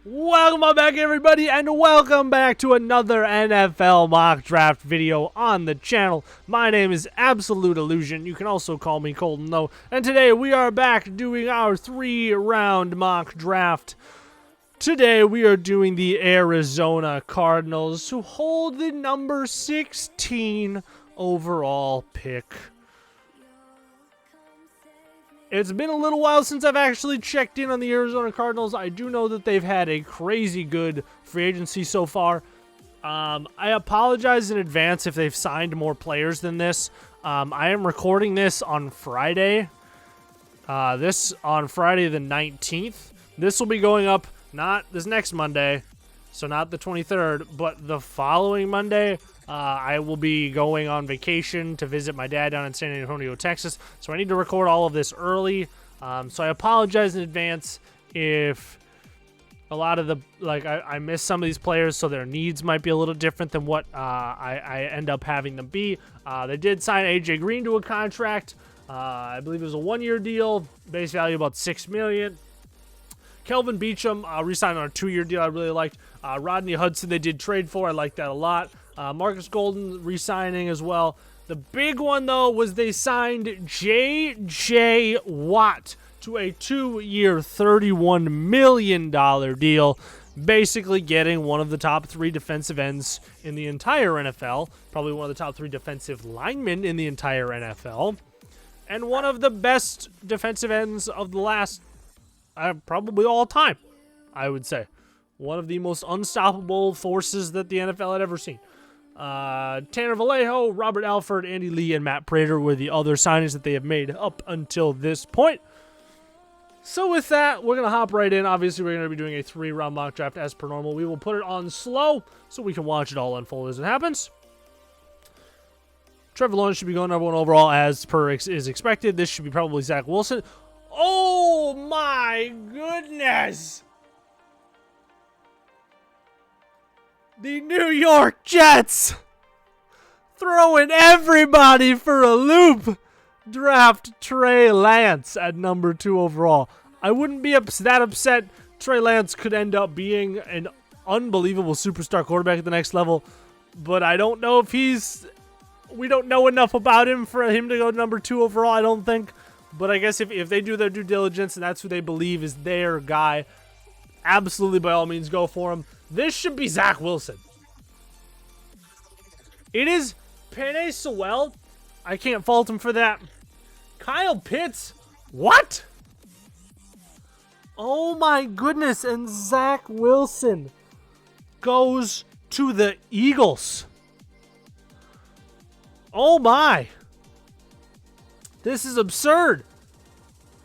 Welcome back, everybody, and welcome back to another NFL mock draft video on the channel. My name is Absolute Illusion. You can also call me Colton, though. And today we are back doing our 3-round mock draft. Today we are doing the Arizona Cardinals, who hold the number 16 overall pick. It's been a little while since I've actually checked in on the Arizona Cardinals. I do know that they've had a crazy good free agency so far. I apologize in advance if they've signed more players than this. I am recording this on Friday. On Friday the 19th. This will be going up not this next Monday, so not the 23rd, but the following Monday. I will be going on vacation to visit my dad down in San Antonio, Texas, so I need to record all of this early. So I apologize in advance if a lot of the, I miss some of these players, so their needs might be a little different than what I end up having them be. They did sign A.J. Green to a contract. I believe it was a 1-year deal, base value about $6 million. Kelvin Beachum re-signed on a 2-year deal I really liked. Rodney Hudson they did trade for. I like that a lot. Marcus Golden re-signing as well. The big one, though, was they signed J.J. Watt to a 2-year, $31 million deal, basically getting one of the top 3 defensive ends in the entire NFL, probably one of the top 3 defensive linemen in the entire NFL, and one of the best defensive ends of the last, probably all time, I would say. One of the most unstoppable forces that the NFL had ever seen. Tanner Vallejo, Robert Alford, Andy Lee, and Matt Prater were the other signings that they have made up until this point. So with that, we're going to hop right in. Obviously, we're going to be doing a 3-round mock draft as per normal. We will put it on slow so we can watch it all unfold as it happens. Trevor Lawrence should be going number 1 overall as per is expected. This should be probably Zach Wilson. Oh my goodness! The New York Jets throwing everybody for a loop. Draft Trey Lance at number 2 overall. I wouldn't be that upset. Trey Lance could end up being an unbelievable superstar quarterback at the next level, but I don't know if we don't know enough about him for him to go number 2 overall, I don't think. But I guess if they do their due diligence and that's who they believe is their guy, absolutely by all means go for him. This should be Zach Wilson. It is Penei Sewell. I can't fault him for that. Kyle Pitts. What? Oh my goodness. And Zach Wilson goes to the Eagles. Oh my. This is absurd.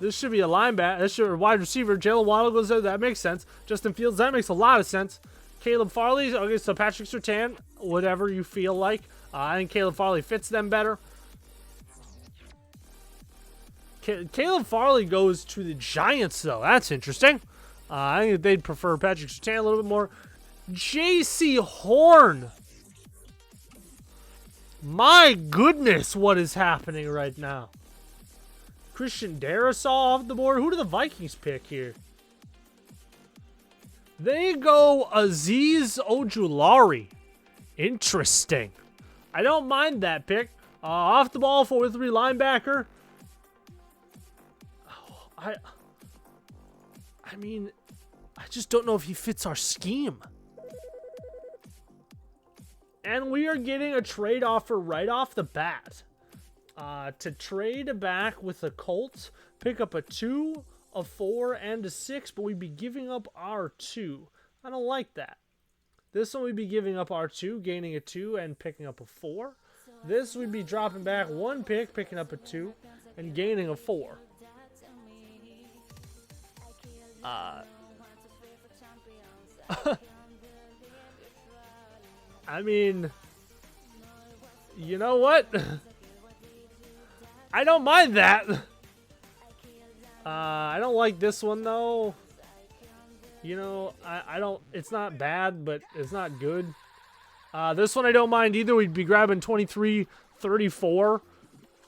This should be a linebacker. This should be a wide receiver. Jalen Waddle goes there. That makes sense. Justin Fields. That makes a lot of sense. Caleb Farley. Okay, so Patrick Surtain. Whatever you feel like. I think Caleb Farley fits them better. Caleb Farley goes to the Giants, though. That's interesting. I think they'd prefer Patrick Surtain a little bit more. J.C. Horn. My goodness, what is happening right now? Christian Darrisaw off the board. Who do the Vikings pick here? They go Azeez Ojulari. Interesting. I don't mind that pick. Off the ball, 4-3 linebacker. I mean, I just don't know if he fits our scheme. And we are getting a trade offer right off the bat. To trade back with the Colts, pick up a 2, a 4, and a 6, but we'd be giving up our 2. I don't like that. This one we'd be giving up our 2, gaining a 2, and picking up a 4. This we'd be dropping back 1 pick, picking up a 2, and gaining a 4. I mean, you know what? I don't mind that. I don't like this one, though. You know, I don't, it's not bad, but it's not good. This one I don't mind either. We'd be grabbing 23-34.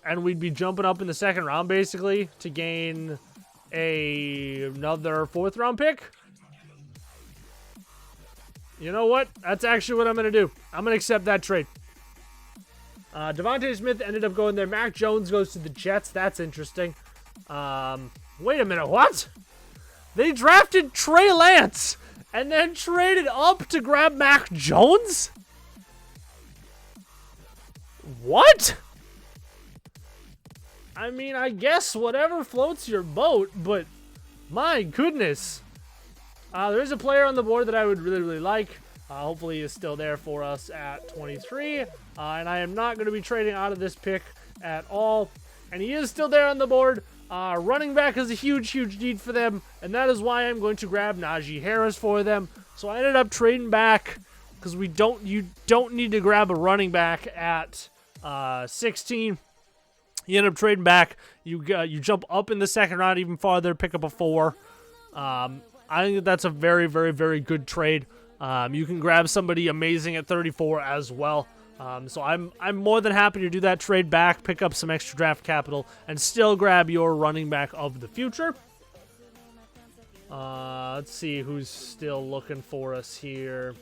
and we'd be jumping up in the second round basically to gain another 4th round pick. You know what? That's actually what I'm going to do. I'm going to accept that trade. Devontae Smith ended up going there. Mac Jones goes to the Jets. That's interesting. Wait a minute. What? They drafted Trey Lance and then traded up to grab Mac Jones? What? I mean, I guess whatever floats your boat, but my goodness. There is a player on the board that I would really, really like. Hopefully he is still there for us at 23. And I am not going to be trading out of this pick at all. And he is still there on the board. Running back is a huge, huge need for them. And that is why I'm going to grab Najee Harris for them. So I ended up trading back because you don't need to grab a running back at 16. You end up trading back. You jump up in the second round even farther, pick up a 4. I think that's a very, very, very good trade. You can grab somebody amazing at 34 as well. So I'm more than happy to do that trade back, pick up some extra draft capital, and still grab your running back of the future. Let's see who's still looking for us here.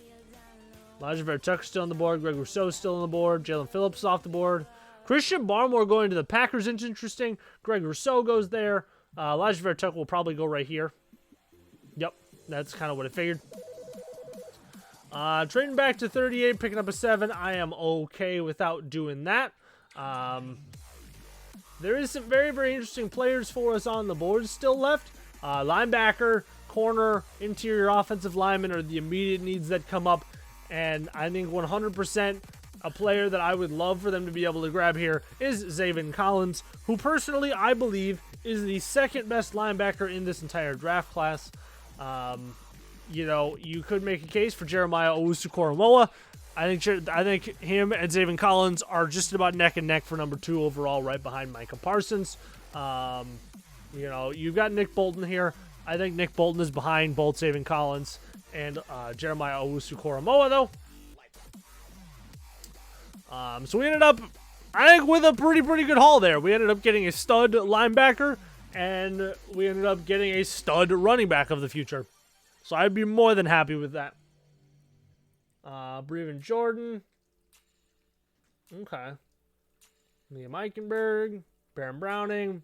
Elijah Vera Tucker's still on the board. Greg Rousseau's still on the board. Jalen Phillips is off the board. Christian Barmore going to the Packers is interesting. Greg Rousseau goes there. Elijah Vera Tucker will probably go right here. Yep, that's kind of what I figured. Trading back to 38, picking up a 7. I am okay without doing that. There is some very, very interesting players for us on the board still left. Linebacker, corner, interior offensive lineman are the immediate needs that come up. And I think 100% a player that I would love for them to be able to grab here is Zaven Collins, who personally I believe is the second best linebacker in this entire draft class. You know, you could make a case for Jeremiah Owusu-Koramoah. I think him and Zaven Collins are just about neck and neck for number 2 overall, right behind Micah Parsons. You know, you've got Nick Bolton here. I think Nick Bolton is behind both Zaven Collins and Jeremiah Owusu-Koramoah, though. So we ended up, I think, with a pretty good haul there. We ended up getting a stud linebacker, and we ended up getting a stud running back of the future. So I'd be more than happy with that. Brevin Jordan. Okay. Liam Eichenberg. Baron Browning.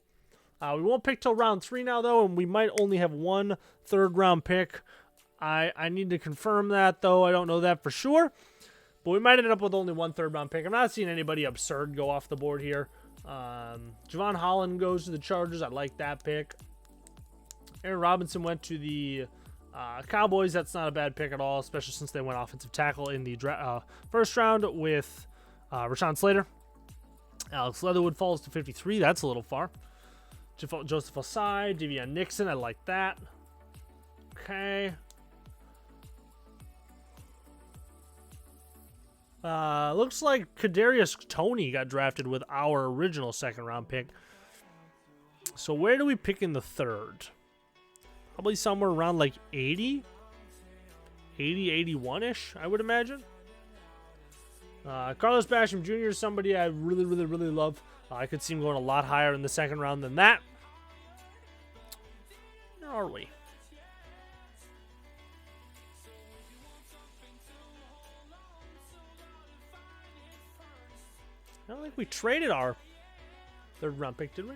We won't pick till round 3 now, though, and we might only have 1 third-round pick. I need to confirm that, though. I don't know that for sure. But we might end up with only 1 third-round pick. I'm not seeing anybody absurd go off the board here. Javon Holland goes to the Chargers. I like that pick. Aaron Robinson went to the Cowboys. That's not a bad pick at all, especially since they went offensive tackle in the first round with Rashawn Slater. Alex Leatherwood falls to 53. That's a little far. Joseph Osai, Devion Nixon. I like that. Okay. Looks like Kadarius Toney got drafted with our original second-round pick. So where do we pick in the third? Probably somewhere around like 80? 80, 81-ish, I would imagine. Carlos Basham Jr. is somebody I really love. I could see him going a lot higher in the second round than that. Where are we? I don't think we traded our third round pick, did we?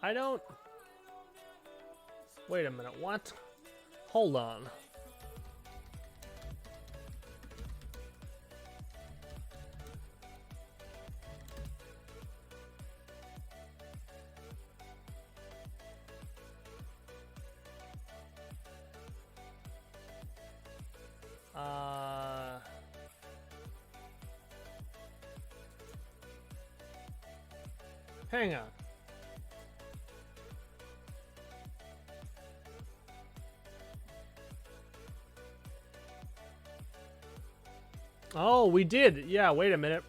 I don't... Wait a minute, what? Hold on. Hang on. Oh, we did. Yeah, wait a minute.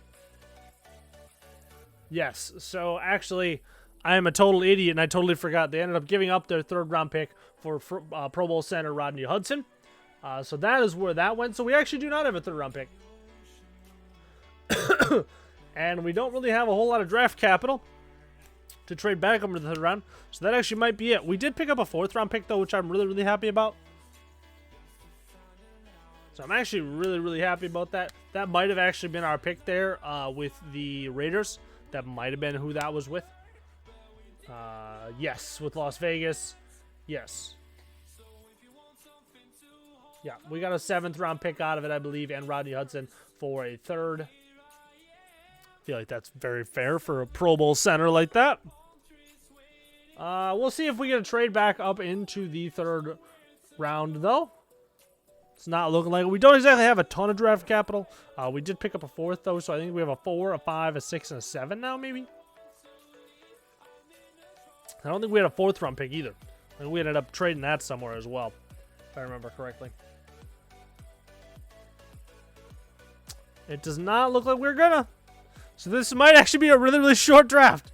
Yes, so actually, I am a total idiot, and I totally forgot. They ended up giving up their 3rd round pick for Pro Bowl center Rodney Hudson. So that is where that went. So we actually do not have a 3rd round pick. And we don't really have a whole lot of draft capital to trade back over to the 3rd round. So that actually might be it. We did pick up a 4th round pick, though, which I'm really, really happy about. So I'm actually really, really happy about that. That might have actually been our pick there with the Raiders. That might have been who that was with. Yes, with Las Vegas. Yes. Yeah, we got a 7th round pick out of it, I believe, and Rodney Hudson for a 3rd. I feel like that's very fair for a Pro Bowl center like that. We'll see if we get a trade back up into the 3rd round, though. It's not looking like it. We don't exactly have a ton of draft capital. We did pick up a 4th, though, so I think we have a 4, a 5, a 6, and a 7 now, maybe. I don't think we had a 4th round pick either. I think we ended up trading that somewhere as well, if I remember correctly. It does not look like we're gonna. So this might actually be a really, really short draft.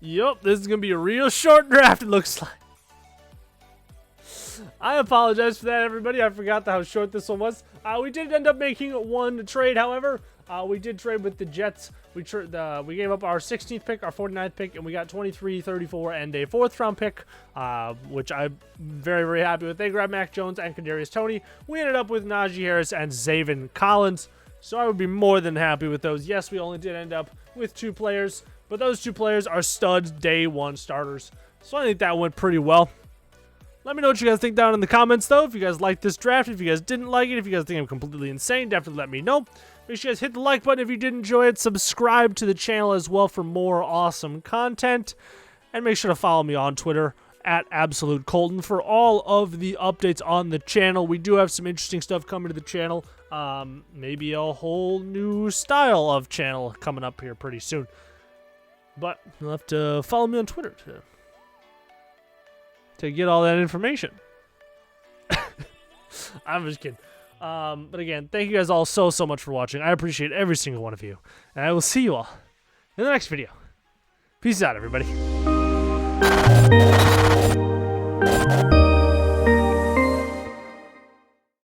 Yup, this is gonna be a real short draft, it looks like. I apologize for that, everybody. I forgot how short this one was. We did end up making one trade, however. We did trade with the Jets. We gave up our 16th pick, our 49th pick, and we got 23, 34, and a 4th round pick, which I'm very, very happy with. They grabbed Mac Jones and Kadarius Toney. We ended up with Najee Harris and Zaven Collins, so I would be more than happy with those. Yes, we only did end up with 2 players, but those 2 players are studs, day 1 starters, so I think that went pretty well. Let me know what you guys think down in the comments, though. If you guys liked this draft, if you guys didn't like it, if you guys think I'm completely insane, definitely let me know. Make sure you guys hit the like button if you did enjoy it. Subscribe to the channel as well for more awesome content. And make sure to follow me on Twitter at Absolute Colton for all of the updates on the channel. We do have some interesting stuff coming to the channel. Maybe a whole new style of channel coming up here pretty soon. But you'll have to follow me on Twitter to get all that information. I'm just kidding. But again, thank you guys all so much for watching. I appreciate every single one of you. And I will see you all in the next video. Peace out, everybody.